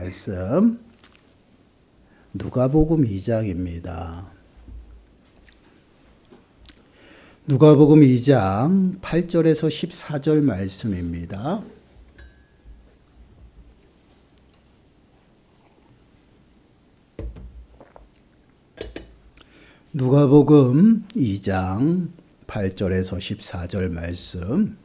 말씀 누가복음 2장입니다. 누가복음 2장 8절에서 14절 말씀입니다. 누가복음 2장 8절에서 14절 말씀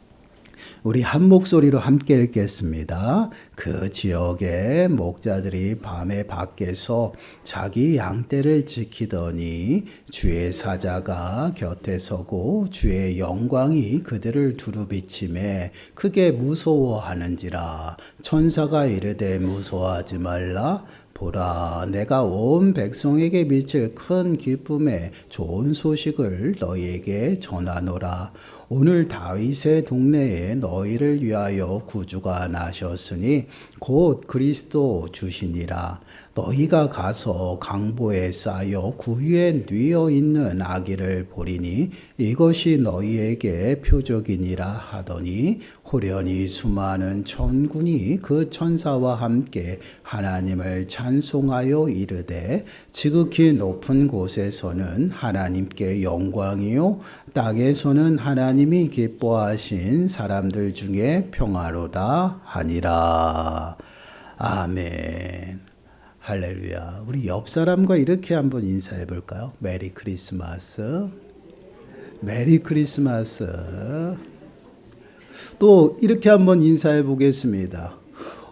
우리 한 목소리로 함께 읽겠습니다. 그 지역의 목자들이 밤에 밖에서 자기 양떼를 지키더니 주의 사자가 곁에 서고 주의 영광이 그들을 두루비치매 크게 무서워하는지라. 천사가 이르되 무서워하지 말라. 보라, 내가 온 백성에게 미칠 큰 기쁨에 좋은 소식을 너희에게 전하노라. 오늘 다윗의 동네에 너희를 위하여 구주가 나셨으니 곧 그리스도 주시니라. 너희가 가서 강보에 쌓여 구유에 뉘어 있는 아기를 보리니 이것이 너희에게 표적이니라 하더니 호련히 수많은 천군이 그 천사와 함께 하나님을 찬송하여 이르되 지극히 높은 곳에서는 하나님께 영광이요 땅에서는 하나님이 기뻐하신 사람들 중에 평화로다 하니라. 아멘. 할렐루야. 우리 옆 사람과 이렇게 한번 인사해 볼까요? 메리 크리스마스. 메리 크리스마스. 또 이렇게 한번 인사해 보겠습니다.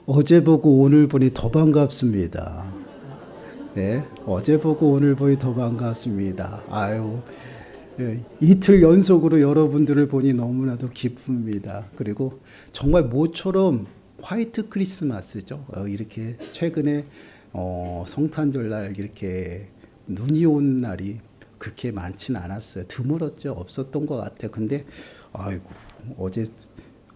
어제 보고 오늘 보니 더 반갑습니다. 네, 어제 보고 오늘 보니 더 반갑습니다. 아유, 이틀 연속으로 여러분들을 보니 너무나도 기쁩니다. 그리고 정말 모처럼 화이트 크리스마스죠. 이렇게 최근에 성탄절날 이렇게 눈이 온 날이 그렇게 많지는 않았어요. 드물었죠. 없었던 것 같아요. 근데 아이고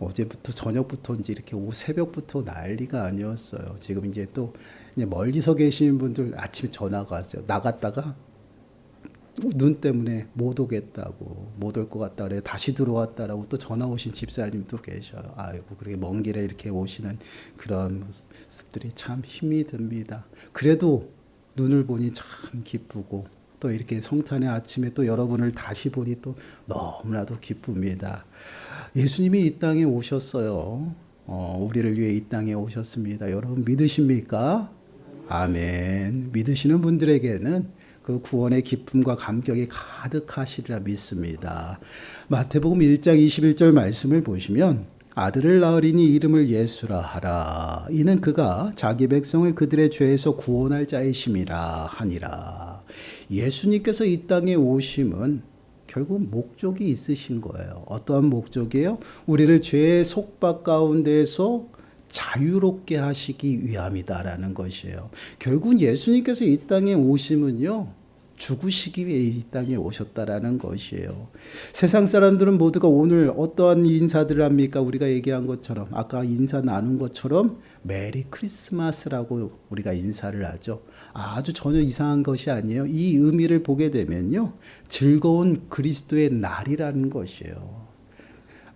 어제부터 저녁부터 이제 이렇게 새벽부터 난리가 아니었어요. 지금 이제 또 멀리서 계시는 분들 아침에 전화가 왔어요. 나갔다가 눈 때문에 못 오겠다고, 못 올 것 같다 그래 다시 들어왔다라고 또 전화 오신 집사님도 계셔요. 아이고, 그렇게 먼 길에 이렇게 오시는 그런 모습들이 참 힘이 듭니다. 그래도 눈을 보니 참 기쁘고 또 이렇게 성탄의 아침에 또 여러분을 다시 보니 또 너무나도 기쁩니다. 예수님이 이 땅에 오셨어요. 우리를 위해 이 땅에 오셨습니다. 여러분 믿으십니까? 아멘. 믿으시는 분들에게는 그 구원의 기쁨과 감격이 가득하시리라 믿습니다. 마태복음 1장 21절 말씀을 보시면 아들을 낳으리니 이름을 예수라 하라. 이는 그가 자기 백성을 그들의 죄에서 구원할 자이심이라 하니라. 예수님께서 이 땅에 오심은 결국 목적이 있으신 거예요. 어떠한 목적이에요? 우리를 죄의 속박 가운데에서 자유롭게 하시기 위함이다라는 것이에요. 결국 예수님께서 이 땅에 오심은요, 죽으시기 위해 이 땅에 오셨다라는 것이에요. 세상 사람들은 모두가 오늘 어떠한 인사들을 합니까? 우리가 얘기한 것처럼, 아까 인사 나눈 것처럼 메리 크리스마스라고 우리가 인사를 하죠. 아주 전혀 이상한 것이 아니에요. 이 의미를 보게 되면요, 즐거운 그리스도의 날이라는 것이에요.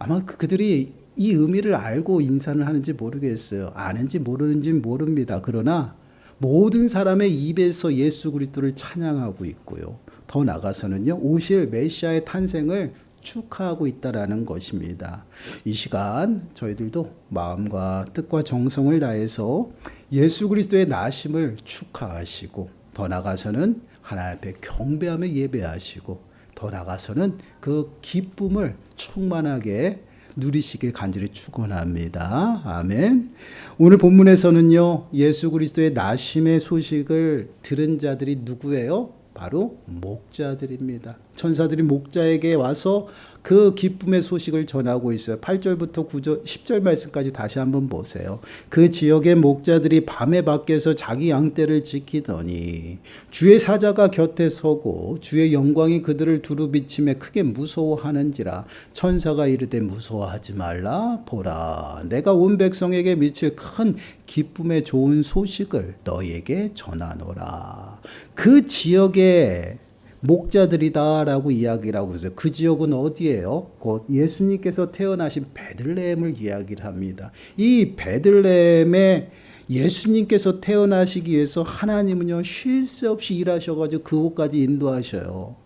아마 그들이 이 의미를 알고 인사를 하는지 모르겠어요. 아는지 모르는지 모릅니다. 그러나 모든 사람의 입에서 예수 그리스도를 찬양하고 있고요. 더 나아가서는요, 오실 메시아의 탄생을 축하하고 있다라는 것입니다. 이 시간 저희들도 마음과 뜻과 정성을 다해서 예수 그리스도의 나심을 축하하시고 더 나아가서는 하나님 앞에 경배하며 예배하시고 더 나아가서는 그 기쁨을 충만하게 누리시길 간절히 축원합니다. 아멘. 오늘 본문에서는요, 예수 그리스도의 나심의 소식을 들은 자들이 누구예요? 바로 목자들입니다. 천사들이 목자에게 와서 그 기쁨의 소식을 전하고 있어요. 8절부터 9절, 10절 말씀까지 다시 한번 보세요. 그 지역의 목자들이 밤에 밖에서 자기 양떼를 지키더니 주의 사자가 곁에 서고 주의 영광이 그들을 두루비치며 크게 무서워하는지라. 천사가 이르되 무서워하지 말라. 보라, 내가 온 백성에게 미칠 큰 기쁨의 좋은 소식을 너희에게 전하노라. 그 지역의 목자들이다라고 이야기를 하고 있어요. 그 지역은 어디예요? 곧 예수님께서 태어나신 베들레헴을 이야기를 합니다. 이 베들레헴의 예수님께서 태어나시기 위해서 하나님은요, 쉴 새 없이 일하셔가지고 그곳까지 인도하셔요.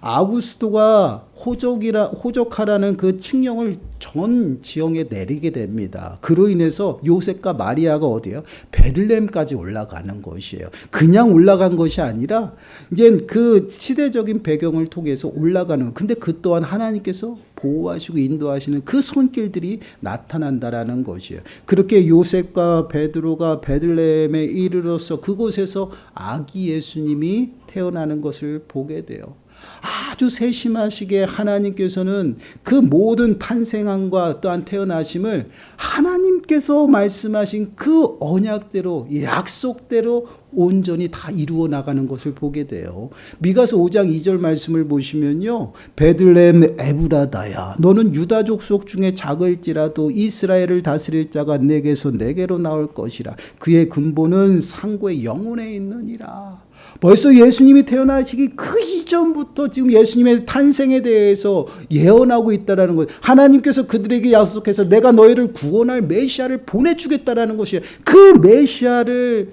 아구스도가 호적하라는 그 칙령을 전 지형에 내리게 됩니다. 그로 인해서 요셉과 마리아가 어디예요? 베들레헴까지 올라가는 것이에요. 그냥 올라간 것이 아니라 이제 그 시대적인 배경을 통해서 올라가는. 근데 그 또한 하나님께서 보호하시고 인도하시는 그 손길들이 나타난다라는 것이에요. 그렇게 요셉과 베드로가 베들레헴에 이르러서 그곳에서 아기 예수님이 태어나는 것을 보게 돼요. 아주 세심하시게 하나님께서는 그 모든 탄생함과 또한 태어나심을 하나님께서 말씀하신 그 언약대로, 약속대로 온전히 다 이루어 나가는 것을 보게 돼요. 미가서 5장 2절 말씀을 보시면요, 베들레헴 에브라다야, 너는 유다족 속 중에 작을지라도 이스라엘을 다스릴 자가 내게서 내게로 나올 것이라. 그의 근본은 상고의 영혼에 있느니라. 벌써 예수님이 태어나시기 그 이전부터 지금 예수님의 탄생에 대해서 예언하고 있다라는 거예요. 하나님께서 그들에게 약속해서 내가 너희를 구원할 메시아를 보내주겠다라는 것이에요. 그 메시아를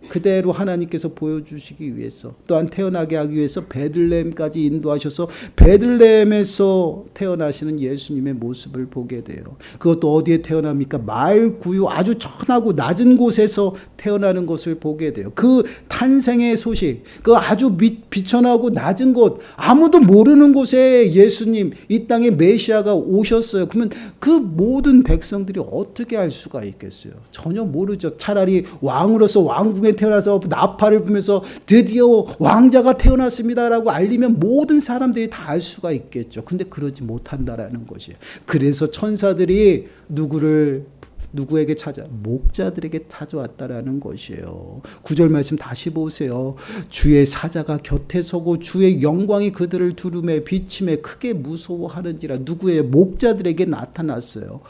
그대로 하나님께서 보여주시기 위해서, 또한 태어나게 하기 위해서 베들레헴까지 인도하셔서 베들레헴에서 태어나시는 예수님의 모습을 보게 돼요. 그것도 어디에 태어납니까? 마을 구유 아주 천하고 낮은 곳에서 태어나는 것을 보게 돼요. 그 탄생의 소식, 그 아주 비천하고 낮은 곳, 아무도 모르는 곳에 예수님, 이 땅에 메시아가 오셨어요. 그러면 그 모든 백성들이 어떻게 알 수가 있겠어요? 전혀 모르죠. 차라리 왕으로서 왕궁에 태어나서 나팔을 불면서 드디어 왕자가 태어났습니다라고 알리면 모든 사람들이 다 알 수가 있겠죠. 근데 그러지 못한다라는 것이에요. 그래서 천사들이 누구에게 목자들에게 찾아왔다라는 것이에요. 9절 말씀 다시 보세요. 주의 사자가 곁에 서고 주의 영광이 그들을 두루매 비침에 크게 무서워하는지라. 누구의? 목자들에게 나타났어요.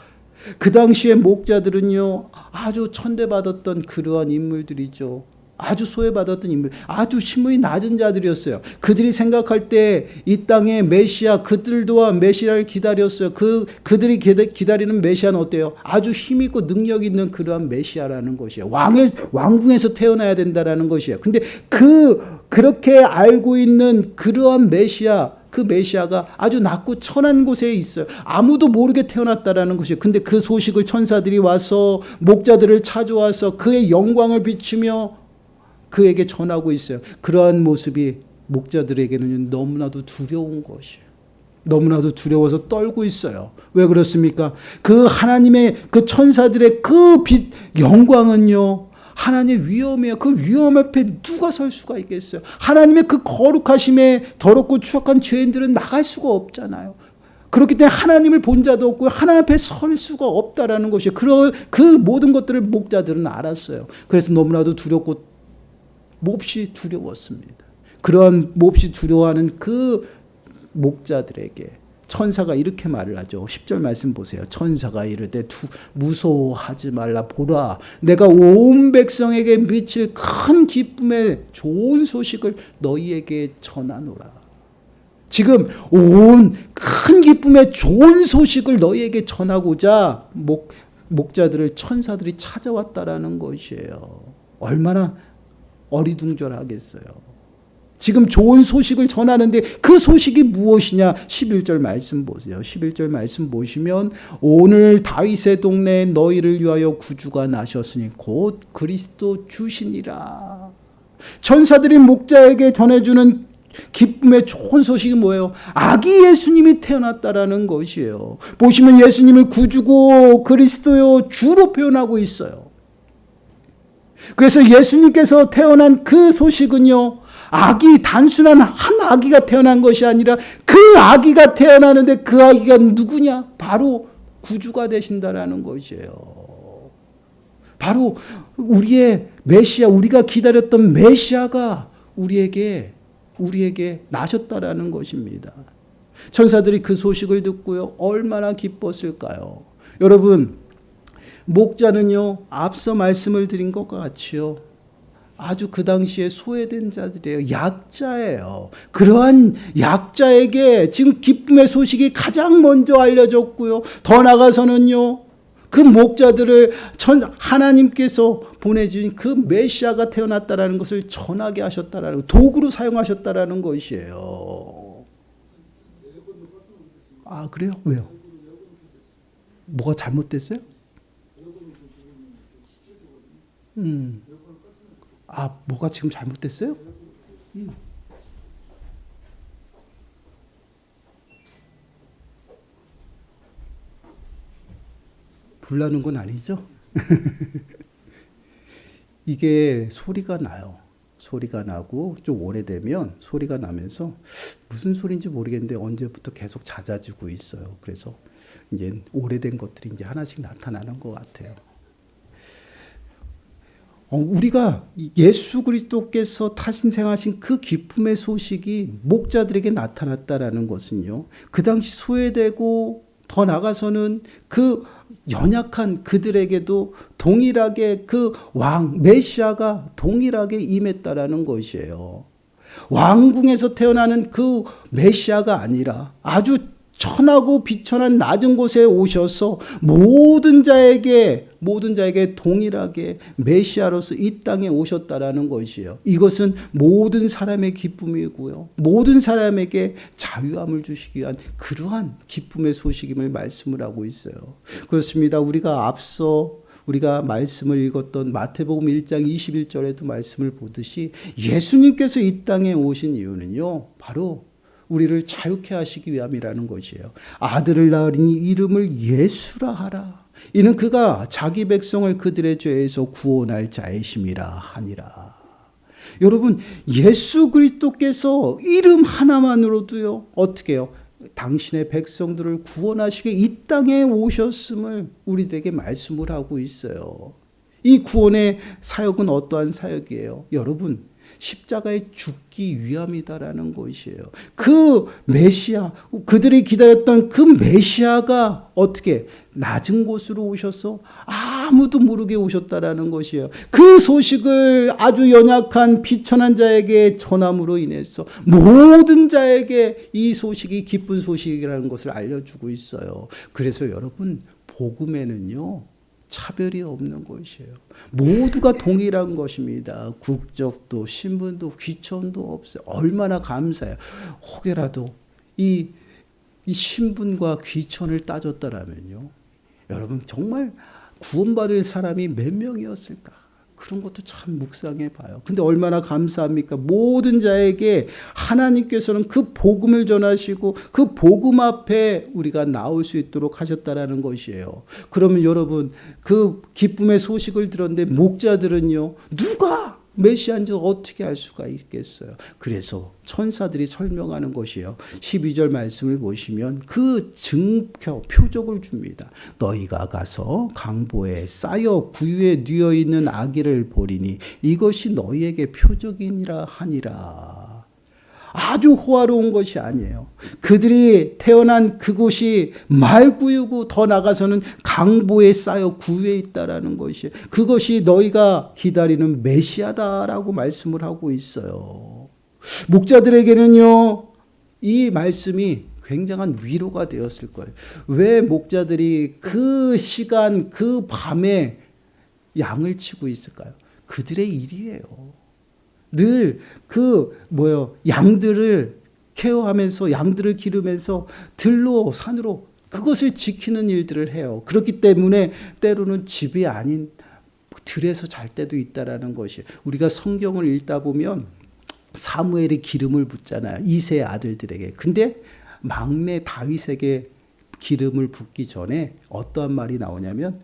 그 당시에 목자들은요, 아주 천대받았던 그러한 인물들이죠. 아주 소외받았던 인물, 아주 신분이 낮은 자들이었어요. 그들이 생각할 때 이 땅의 메시아, 그들 또한 메시아를 기다렸어요. 그들이 기다리는 메시아는 어때요? 아주 힘있고 능력 있는 그러한 메시아라는 것이에요. 왕궁에서 태어나야 된다라는 것이에요. 근데 그렇게 알고 있는 그러한 메시아, 그 메시아가 아주 낮고 천한 곳에 있어요. 아무도 모르게 태어났다라는 것이에요. 근데 그 소식을 천사들이 와서 목자들을 찾아와서 그의 영광을 비추며 그에게 전하고 있어요. 그러한 모습이 목자들에게는 너무나도 두려운 것이에요. 너무나도 두려워서 떨고 있어요. 왜 그렇습니까? 그 하나님의 그 천사들의 그 빛, 영광은요, 하나님의 위엄이에요. 그 위엄 앞에 누가 설 수가 있겠어요? 하나님의 그 거룩하심에 더럽고 추악한 죄인들은 나갈 수가 없잖아요. 그렇기 때문에 하나님을 본 자도 없고 하나님 앞에 설 수가 없다라는 것이에요. 그 모든 것들을 목자들은 알았어요. 그래서 너무나도 두렵고 몹시 두려웠습니다. 그러한 몹시 두려워하는 그 목자들에게 천사가 이렇게 말을 하죠. 10절 말씀 보세요. 천사가 이르되 무서워하지 말라. 보라, 내가 온 백성에게 미칠 큰 기쁨의 좋은 소식을 너희에게 전하노라. 지금 온 큰 기쁨의 좋은 소식을 너희에게 전하고자 목자들을 천사들이 찾아왔다라는 것이에요. 얼마나 어리둥절하겠어요. 지금 좋은 소식을 전하는데 그 소식이 무엇이냐? 11절 말씀 보세요. 11절 말씀 보시면 오늘 다윗의 동네에 너희를 위하여 구주가 나셨으니 곧 그리스도 주시니라. 천사들이 목자에게 전해주는 기쁨의 좋은 소식이 뭐예요? 아기 예수님이 태어났다라는 것이에요. 보시면 예수님을 구주고 그리스도요 주로 표현하고 있어요. 그래서 예수님께서 태어난 그 소식은요, 단순한 한 아기가 태어난 것이 아니라 그 아기가 태어나는데 그 아기가 누구냐? 바로 구주가 되신다라는 것이에요. 바로 우리의 메시아, 우리가 기다렸던 메시아가 우리에게 나셨다라는 것입니다. 천사들이 그 소식을 듣고요, 얼마나 기뻤을까요? 여러분, 목자는요, 앞서 말씀을 드린 것과 같이요, 아주 그 당시에 소외된 자들이에요. 약자예요. 그러한 약자에게 지금 기쁨의 소식이 가장 먼저 알려졌고요. 더 나아가서는요, 그 목자들을 하나님께서 보내주신 그 메시아가 태어났다라는 것을 전하게 하셨다라는, 도구로 사용하셨다라는 것이에요. 아, 그래요? 왜요? 뭐가 잘못됐어요? 아, 뭐가 지금 잘못됐어요? 불나는 건 아니죠? 이게 소리가 나요. 소리가 나고 좀 오래되면 소리가 나면서 무슨 소리인지 모르겠는데 언제부터 계속 잦아지고 있어요. 그래서 이제 오래된 것들이 이제 하나씩 나타나는 것 같아요. 우리가 예수 그리스도께서 타신생하신 그 기쁨의 소식이 목자들에게 나타났다라는 것은요, 그 당시 소외되고 더 나아가서는 그 연약한 그들에게도 동일하게 그 왕 메시아가 동일하게 임했다라는 것이에요. 왕궁에서 태어나는 그 메시아가 아니라 아주 천하고 비천한 낮은 곳에 오셔서 모든 자에게 동일하게 메시아로서 이 땅에 오셨다라는 것이에요. 이것은 모든 사람의 기쁨이고요, 모든 사람에게 자유함을 주시기 위한 그러한 기쁨의 소식임을 말씀을 하고 있어요. 그렇습니다. 우리가 말씀을 읽었던 마태복음 1장 21절에도 말씀을 보듯이 예수님께서 이 땅에 오신 이유는요, 바로 우리를 자유케 하시기 위함이라는 것이에요. 아들을 낳으리니 이름을 예수라 하라. 이는 그가 자기 백성을 그들의 죄에서 구원할 자이심이라 하니라. 여러분, 예수 그리스도께서 이름 하나만으로도요, 어떻게 해요? 당신의 백성들을 구원하시게 이 땅에 오셨음을 우리들에게 말씀을 하고 있어요. 이 구원의 사역은 어떠한 사역이에요? 여러분, 십자가에 죽기 위함이다라는 것이에요. 그 메시아, 그들이 기다렸던 그 메시아가 어떻게 낮은 곳으로 오셔서 아무도 모르게 오셨다라는 것이에요. 그 소식을 아주 연약한 비천한 자에게 전함으로 인해서 모든 자에게 이 소식이 기쁜 소식이라는 것을 알려주고 있어요. 그래서 여러분, 복음에는요, 차별이 없는 것이에요. 모두가 동일한 것입니다. 국적도 신분도 귀천도 없어요. 얼마나 감사해요. 혹여라도 이 신분과 귀천을 따졌다라면요, 여러분 정말 구원받을 사람이 몇 명이었을까? 그런 것도 참 묵상해 봐요. 근데 얼마나 감사합니까? 모든 자에게 하나님께서는 그 복음을 전하시고 그 복음 앞에 우리가 나올 수 있도록 하셨다라는 것이에요. 그러면 여러분, 그 기쁨의 소식을 들었는데 목자들은요, 누가 메시아인지 어떻게 알 수가 있겠어요? 그래서 천사들이 설명하는 것이에요. 12절 말씀을 보시면 그 증표, 표적을 줍니다. 너희가 가서 강보에 쌓여 구유에 뉘어 있는 아기를 보리니 이것이 너희에게 표적이니라 하니라. 아주 호화로운 것이 아니에요. 그들이 태어난 그곳이 말구유고 더 나가서는 강보에 쌓여 구유에 있다라는 것이, 그것이 너희가 기다리는 메시아다라고 말씀을 하고 있어요. 목자들에게는요, 이 말씀이 굉장한 위로가 되었을 거예요. 왜 목자들이 그 시간, 그 밤에 양을 치고 있을까요? 그들의 일이에요. 늘 양들을 케어하면서 양들을 기르면서 들로 산으로 그것을 지키는 일들을 해요. 그렇기 때문에 때로는 집이 아닌 들에서 잘 때도 있다라는 것이, 우리가 성경을 읽다 보면 사무엘이 기름을 붓잖아요. 이세의 아들들에게. 근데 막내 다윗에게 기름을 붓기 전에 어떠한 말이 나오냐면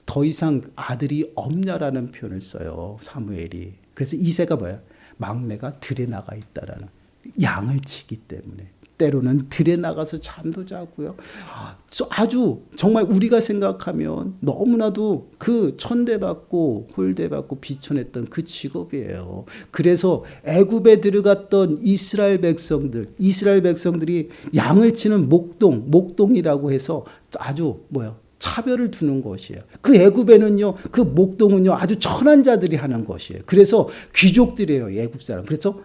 더 이상 아들이 없냐라는 표현을 써요, 사무엘이. 그래서 이세가 뭐야? 막내가 들에 나가 있다라는, 양을 치기 때문에 때로는 들에 나가서 잠도 자고요. 아주 정말 우리가 생각하면 너무나도 그 천대받고 홀대받고 비천했던 그 직업이에요. 그래서 애굽에 들어갔던 이스라엘 백성들이 양을 치는 목동이라고 해서 아주 차별을 두는 것이에요. 그 애굽에는요, 그 목동은요, 아주 천한 자들이 하는 것이에요. 그래서 귀족들이에요, 애굽 사람. 그래서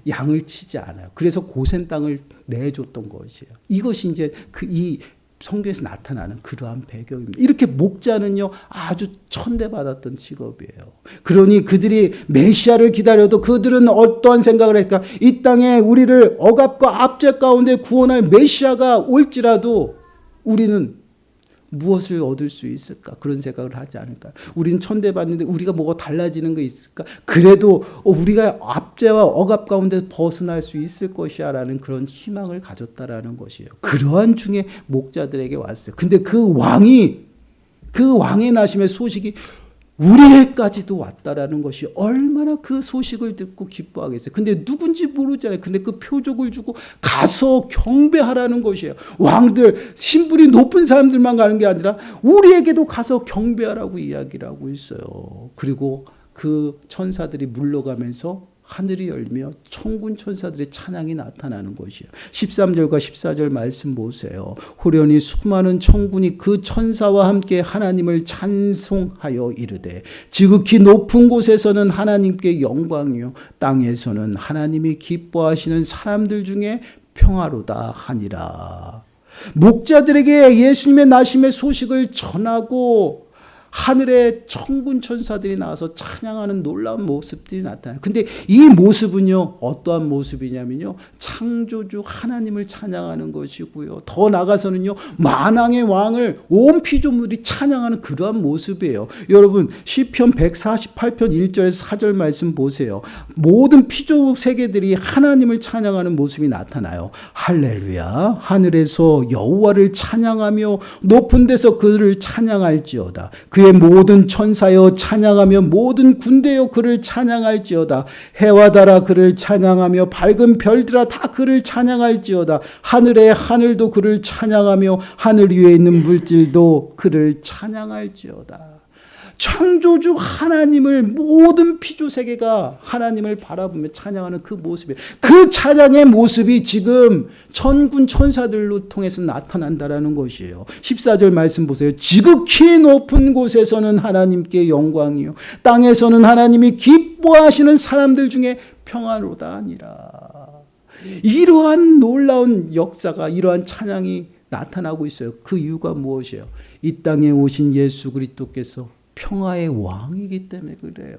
양을 치지 않아요. 그래서 고센 땅을 내줬던 것이에요. 이것이 이제 이 성경에서 나타나는 그러한 배경입니다. 이렇게 목자는요, 아주 천대받았던 직업이에요. 그러니 그들이 메시아를 기다려도 그들은 어떠한 생각을 할까? 이 땅에 우리를 억압과 압제 가운데 구원할 메시아가 올지라도 우리는 무엇을 얻을 수 있을까? 그런 생각을 하지 않을까? 우리는 천대받는데 우리가 뭐가 달라지는 거 있을까? 그래도 우리가 압제와 억압 가운데 벗어날 수 있을 것이야 라는 그런 희망을 가졌다라는 것이에요. 그러한 중에 목자들에게 왔어요. 근데 그 왕의 나심의 소식이 우리에까지도 왔다라는 것이 얼마나 그 소식을 듣고 기뻐하겠어요. 근데 누군지 모르잖아요. 근데 그 표적을 주고 가서 경배하라는 것이에요. 왕들, 신분이 높은 사람들만 가는 게 아니라 우리에게도 가서 경배하라고 이야기를 하고 있어요. 그리고 그 천사들이 물러가면서 하늘이 열며 천군 천사들의 찬양이 나타나는 것이에요. 13절과 14절 말씀 보세요. 호련히 수많은 천군이 그 천사와 함께 하나님을 찬송하여 이르되 지극히 높은 곳에서는 하나님께 영광이요 땅에서는 하나님이 기뻐하시는 사람들 중에 평화로다 하니라. 목자들에게 예수님의 나심의 소식을 전하고 하늘의 천군 천사들이 나와서 찬양하는 놀라운 모습들이 나타나요. 근데 이 모습은요, 어떠한 모습이냐면요, 창조주 하나님을 찬양하는 것이고요. 더 나가서는요, 만왕의 왕을 온 피조물이 찬양하는 그러한 모습이에요. 여러분, 시편 148편 1절에서 4절 말씀 보세요. 모든 피조 세계들이 하나님을 찬양하는 모습이 나타나요. 할렐루야, 하늘에서 여호와를 찬양하며 높은 데서 그를 찬양할지어다. 그의 모든 천사여 찬양하며 모든 군대여 그를 찬양할지어다. 해와 달아 그를 찬양하며 밝은 별들아 다 그를 찬양할지어다. 하늘의 하늘도 그를 찬양하며 하늘 위에 있는 물질도 그를 찬양할지어다. 창조주 하나님을 모든 피조세계가 하나님을 바라보며 찬양하는 그 모습이에요. 그 찬양의 모습이 지금 천군 천사들로 통해서 나타난다라는 것이에요. 14절 말씀 보세요. 지극히 높은 곳에서는 하나님께 영광이요 땅에서는 하나님이 기뻐하시는 사람들 중에 평안로다 하니라. 이러한 놀라운 역사가, 이러한 찬양이 나타나고 있어요. 그 이유가 무엇이에요? 이 땅에 오신 예수 그리스도께서 평화의 왕이기 때문에 그래요.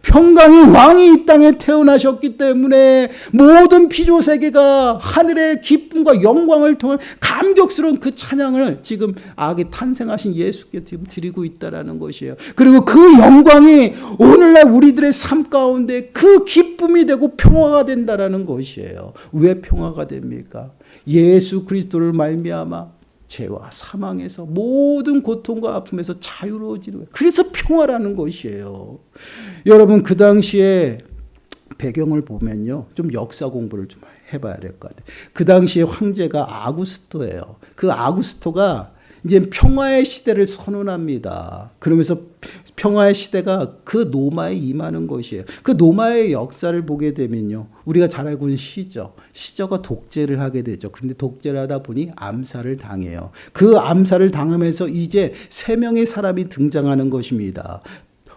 평강의 왕이 이 땅에 태어나셨기 때문에 모든 피조세계가 하늘의 기쁨과 영광을 통한 감격스러운 그 찬양을 지금 악에 탄생하신 예수께 드리고 있다는 것이에요. 그리고 그 영광이 오늘날 우리들의 삶 가운데 그 기쁨이 되고 평화가 된다는 것이에요. 왜 평화가 됩니까? 예수 그리스도를 말미암아 죄와 사망에서 모든 고통과 아픔에서 자유로워지는 거예요. 그래서 평화라는 것이에요. 여러분, 그 당시에 배경을 보면요, 좀 역사 공부를 좀 해봐야 될 것 같아요. 그 당시에 황제가 아구스토예요. 그 아구스토가 이제 평화의 시대를 선언합니다. 그러면서 평화의 시대가 그 로마에 임하는 것이에요. 그 로마의 역사를 보게 되면요, 우리가 잘 알고 있는 시저가 독재를 하게 되죠. 그런데 독재를 하다 보니 암살을 당해요. 그 암살을 당하면서 이제 세 명의 사람이 등장하는 것입니다.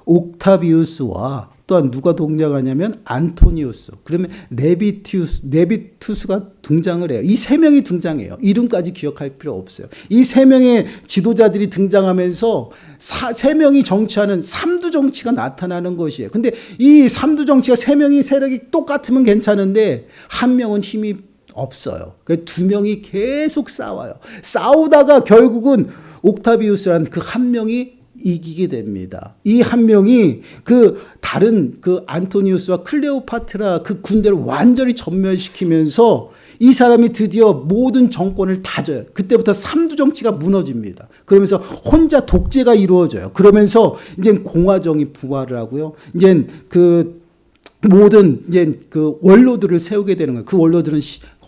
옥타비우스와 또한 누가 등장하냐면 안토니우스, 그러면 레비투스가 등장을 해요. 이 세 명이 등장해요. 이름까지 기억할 필요 없어요. 이 세 명의 지도자들이 등장하면서 세 명이 정치하는 삼두 정치가 나타나는 것이에요. 근데 이 삼두 정치가 세 명이 세력이 똑같으면 괜찮은데 한 명은 힘이 없어요. 그래서 두 명이 계속 싸워요. 싸우다가 결국은 옥타비우스라는 그 한 명이 이기게 됩니다. 이 한 명이 그 다른 그 안토니우스와 클레오파트라 그 군대를 완전히 전멸시키면서 이 사람이 드디어 모든 정권을 다져요. 그때부터 삼두 정치가 무너집니다. 그러면서 혼자 독재가 이루어져요. 그러면서 이제 공화정이 부활을 하고요. 이제 그 모든 이제 그 원로들을 세우게 되는 거예요. 그 원로들은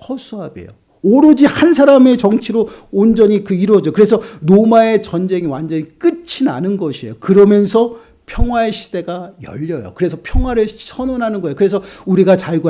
허수아비예요. 오로지 한 사람의 정치로 온전히 이루어져. 그래서 로마의 전쟁이 완전히 끝이 나는 것이에요. 그러면서 평화의 시대가 열려요. 그래서 평화를 선언하는 거예요. 그래서 우리가 잘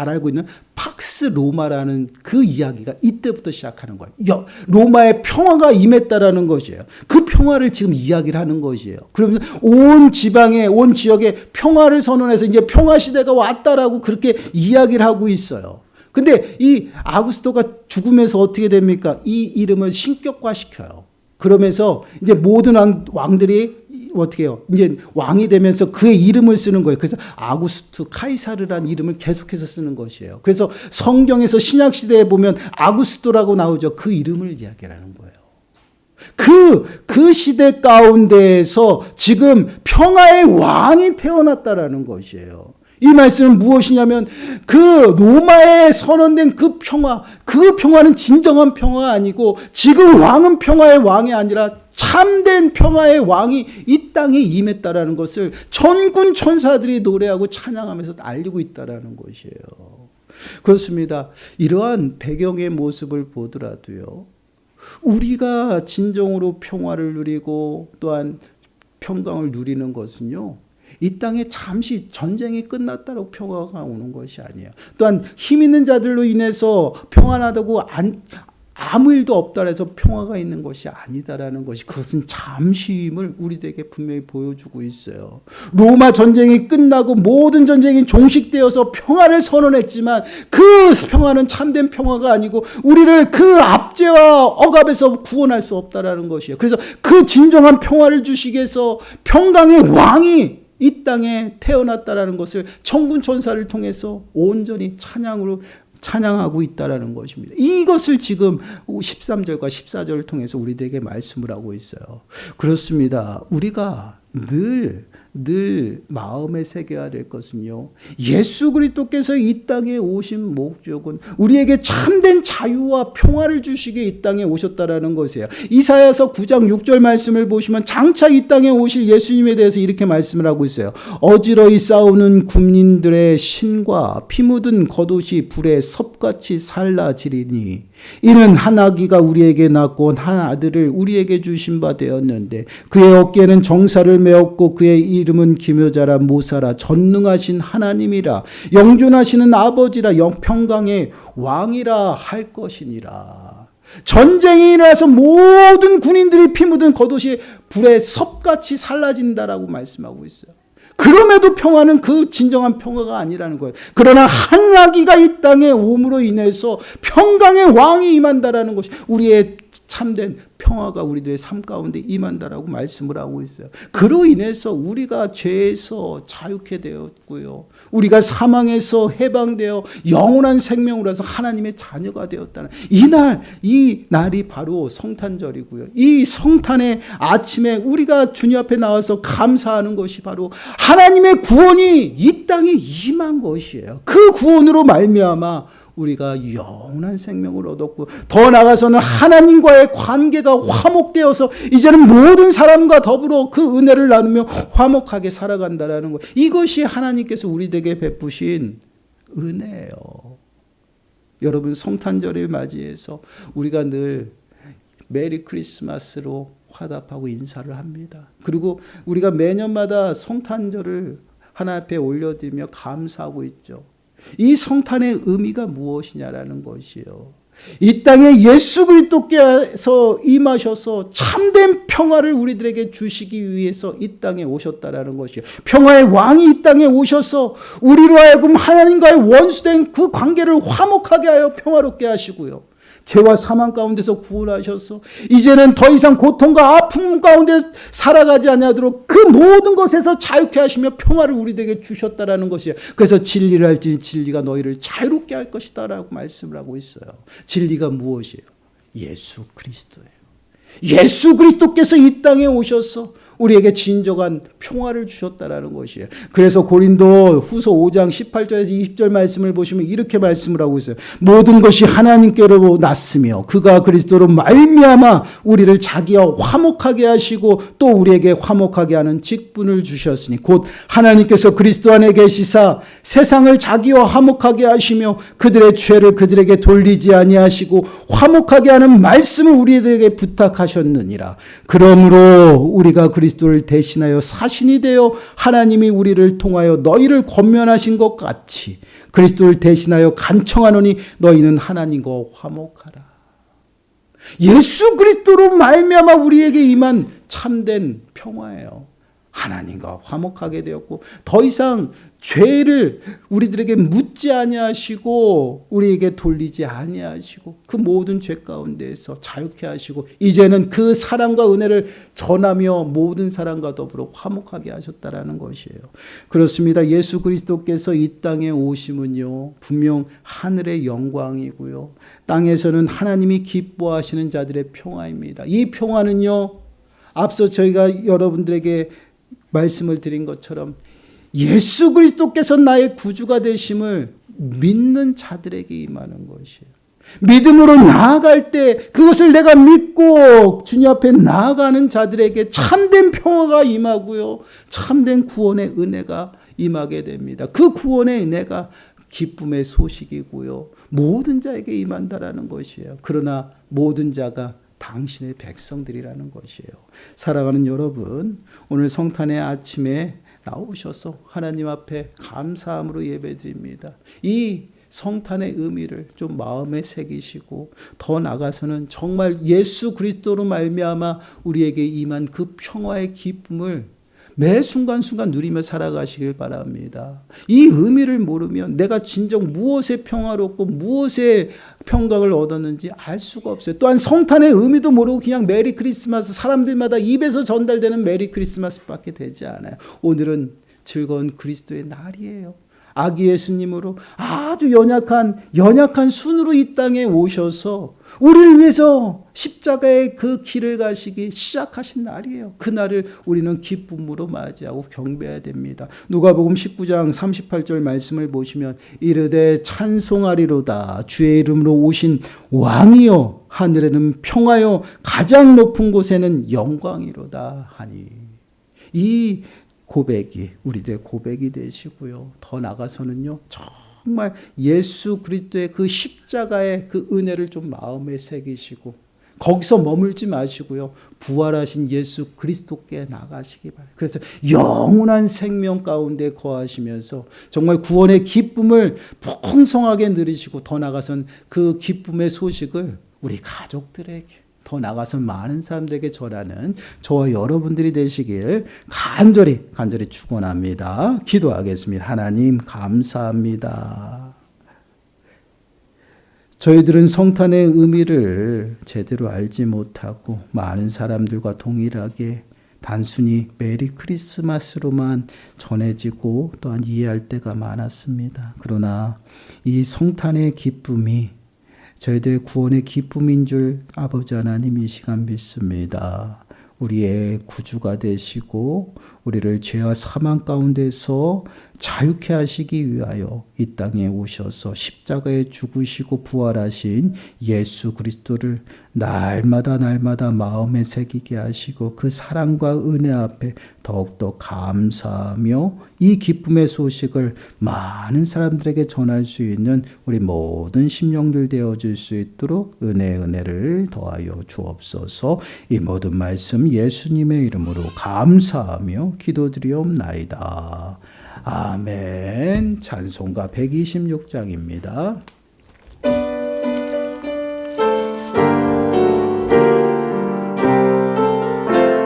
알고 있는 팍스 로마라는 그 이야기가 이때부터 시작하는 거예요. 로마의 평화가 임했다라는 것이에요. 그 평화를 지금 이야기를 하는 것이에요. 그러면 온 지방에, 온 지역에 평화를 선언해서 이제 평화 시대가 왔다라고 그렇게 이야기를 하고 있어요. 근데 이 아구스토가 죽으면서 어떻게 됩니까? 이 이름을 신격화시켜요. 그러면서 이제 모든 왕들이 어떻게 해요? 이제 왕이 되면서 그의 이름을 쓰는 거예요. 그래서 아구스투 카이사르라는 이름을 계속해서 쓰는 것이에요. 그래서 성경에서 신약 시대에 보면 아구스토라고 나오죠. 그 이름을 이야기하는 거예요. 그 시대 가운데에서 지금 평화의 왕이 태어났다라는 것이에요. 이 말씀은 무엇이냐면 그 로마에 선언된 그 평화는 진정한 평화가 아니고 지금 왕은 평화의 왕이 아니라 참된 평화의 왕이 이 땅에 임했다라는 것을 천군 천사들이 노래하고 찬양하면서 알리고 있다라는 것이에요. 그렇습니다. 이러한 배경의 모습을 보더라도요. 우리가 진정으로 평화를 누리고 또한 평강을 누리는 것은요. 이 땅에 잠시 전쟁이 끝났다고 평화가 오는 것이 아니에요. 또한 힘 있는 자들로 인해서 평안하다고 아무 일도 없다 해서 평화가 있는 것이 아니다라는 것이 그것은 잠시임을 우리에게 분명히 보여주고 있어요. 로마 전쟁이 끝나고 모든 전쟁이 종식되어서 평화를 선언했지만 그 평화는 참된 평화가 아니고 우리를 그 압제와 억압에서 구원할 수 없다라는 것이에요. 그래서 그 진정한 평화를 주시기 위해서 평강의 왕이 이 땅에 태어났다라는 것을 천군 천사를 통해서 온전히 찬양하고 있다라는 것입니다. 이것을 지금 13절과 14절을 통해서 우리들에게 말씀을 하고 있어요. 그렇습니다. 우리가 늘 마음에 새겨야 될 것은요. 예수 그리스도께서 이 땅에 오신 목적은 우리에게 참된 자유와 평화를 주시기에 이 땅에 오셨다라는 것이에요. 이사야서 9장 6절 말씀을 보시면 장차 이 땅에 오실 예수님에 대해서 이렇게 말씀을 하고 있어요. 어지러이 싸우는 군인들의 신과 피 묻은 겉옷이 불에 섭같이 살라지리니 이는 한 아기가 우리에게 낳고 한 아들을 우리에게 주신 바 되었는데 그의 어깨에는 정사를 메었고 그의 이름은 기묘자라 모사라 전능하신 하나님이라 영존하시는 아버지라 평강의 왕이라 할 것이니라. 전쟁이 일어나서 모든 군인들이 피 묻은 겉옷이 불에 섭같이 살라진다라고 말씀하고 있어요. 그럼에도 평화는 그 진정한 평화가 아니라는 거예요. 그러나 한 아기가 이 땅에 옴으로 인해서 평강의 왕이 임한다라는 것이 우리의 참된 평화가 우리들의 삶 가운데 임한다라고 말씀을 하고 있어요. 그로 인해서 우리가 죄에서 자유케 되었고요. 우리가 사망에서 해방되어 영원한 생명으로 해서 하나님의 자녀가 되었다는 이 날이 바로 성탄절이고요. 이 성탄의 아침에 우리가 주님 앞에 나와서 감사하는 것이 바로 하나님의 구원이 이 땅에 임한 것이에요. 그 구원으로 말미암아 우리가 영원한 생명을 얻었고 더 나아가서는 하나님과의 관계가 화목되어서 이제는 모든 사람과 더불어 그 은혜를 나누며 화목하게 살아간다라는 것. 이것이 하나님께서 우리에게 베푸신 은혜예요. 여러분 성탄절을 맞이해서 우리가 늘 메리 크리스마스로 화답하고 인사를 합니다. 그리고 우리가 매년마다 성탄절을 하나님 앞에 올려드리며 감사하고 있죠. 이 성탄의 의미가 무엇이냐라는 것이요. 이 땅에 예수 그리스도께서 임하셔서 참된 평화를 우리들에게 주시기 위해서 이 땅에 오셨다라는 것이요. 평화의 왕이 이 땅에 오셔서 우리로 하여금 하나님과의 원수된 그 관계를 화목하게 하여 평화롭게 하시고요. 죄와 사망 가운데서 구원하셔서 이제는 더 이상 고통과 아픔 가운데 살아가지 아니하도록 그 모든 것에서 자유케 하시며 평화를 우리에게 주셨다라는 것이에요. 그래서 진리를 알지니 진리가 너희를 자유롭게 할 것이다 라고 말씀을 하고 있어요. 진리가 무엇이에요? 예수 그리스도예요. 예수 그리스도께서 이 땅에 오셔서 우리에게 진정한 평화를 주셨다라는 것이에요. 그래서 고린도 후서 5장 18절에서 20절 말씀을 보시면 이렇게 말씀을 하고 있어요. 모든 것이 하나님께로 났으며 그가 그리스도로 말미암아 우리를 자기와 화목하게 하시고 또 우리에게 화목하게 하는 직분을 주셨으니 곧 하나님께서 그리스도 안에 계시사 세상을 자기와 화목하게 하시며 그들의 죄를 그들에게 돌리지 아니하시고 화목하게 하는 말씀을 우리들에게 부탁하셨느니라. 그러므로 우리가 그리스도를 대신하여 사신이 되어 하나님이 우리를 통하여 너희를 권면하신 것 같이 그리스도를 대신하여 간청하노니 너희는 하나님과 화목하라. 예수 그리스도로 말미암아 우리에게 임한 참된 평화예요. 하나님과 화목하게 되었고 더 이상 죄를 우리들에게 묻지 아니하시고 우리에게 돌리지 아니하시고 그 모든 죄 가운데에서 자유케 하시고 이제는 그 사랑과 은혜를 전하며 모든 사람과 더불어 화목하게 하셨다라는 것이에요. 그렇습니다. 예수 그리스도께서 이 땅에 오심은요, 분명 하늘의 영광이고요, 땅에서는 하나님이 기뻐하시는 자들의 평화입니다. 이 평화는요, 앞서 저희가 여러분들에게 말씀을 드린 것처럼 예수 그리스도께서 나의 구주가 되심을 믿는 자들에게 임하는 것이에요. 믿음으로 나아갈 때 그것을 내가 믿고 주님 앞에 나아가는 자들에게 참된 평화가 임하고요, 참된 구원의 은혜가 임하게 됩니다. 그 구원의 은혜가 기쁨의 소식이고요, 모든 자에게 임한다라는 것이에요. 그러나 모든 자가 당신의 백성들이라는 것이에요. 사랑하는 여러분, 오늘 성탄의 아침에 나오셔서 하나님 앞에 감사함으로 예배드립니다. 이 성탄의 의미를 좀 마음에 새기시고 더 나아가서는 정말 예수 그리스도로 말미암아 우리에게 임한 그 평화의 기쁨을 매 순간순간 누리며 살아가시길 바랍니다. 이 의미를 모르면 내가 진정 무엇에 평화롭고 무엇에 평강을 얻었는지 알 수가 없어요. 또한 성탄의 의미도 모르고 그냥 메리 크리스마스, 사람들마다 입에서 전달되는 메리 크리스마스밖에 되지 않아요. 오늘은 즐거운 그리스도의 날이에요. 아기 예수님으로 아주 연약한 순으로 이 땅에 오셔서 우리를 위해서 십자가의 그 길을 가시기 시작하신 날이에요. 그 날을 우리는 기쁨으로 맞이하고 경배해야 됩니다. 누가복음 19장 38절 말씀을 보시면 이르되 찬송하리로다 주의 이름으로 오신 왕이여 하늘에는 평화요 가장 높은 곳에는 영광이로다 하니, 이 고백이 우리들의 고백이 되시고요, 더 나아가서는요, 정말 예수 그리스도의 그 십자가의 그 은혜를 좀 마음에 새기시고 거기서 머물지 마시고요, 부활하신 예수 그리스도께 나가시기 바랍니다. 그래서 영원한 생명 가운데 거하시면서 정말 구원의 기쁨을 풍성하게 누리시고 더 나아가서는 그 기쁨의 소식을 우리 가족들에게, 더 나아가서 많은 사람들에게 전하는 저와 여러분들이 되시길 간절히 축원합니다. 기도하겠습니다. 하나님 감사합니다. 저희들은 성탄의 의미를 제대로 알지 못하고 많은 사람들과 동일하게 단순히 메리 크리스마스로만 전해지고 또한 이해할 때가 많았습니다. 그러나 이 성탄의 기쁨이 저희들의 구원의 기쁨인 줄 아버지 하나님 이 시간 믿습니다. 우리의 구주가 되시고 우리를 죄와 사망 가운데서 자유케 하시기 위하여 이 땅에 오셔서 십자가에 죽으시고 부활하신 예수 그리스도를 날마다 마음에 새기게 하시고 그 사랑과 은혜 앞에 더욱더 감사하며 이 기쁨의 소식을 많은 사람들에게 전할 수 있는 우리 모든 심령들 되어줄 수 있도록 은혜를 더하여 주옵소서. 이 모든 말씀 예수님의 이름으로 감사하며 기도드리옵나이다. 아멘. 찬송가 126장입니다.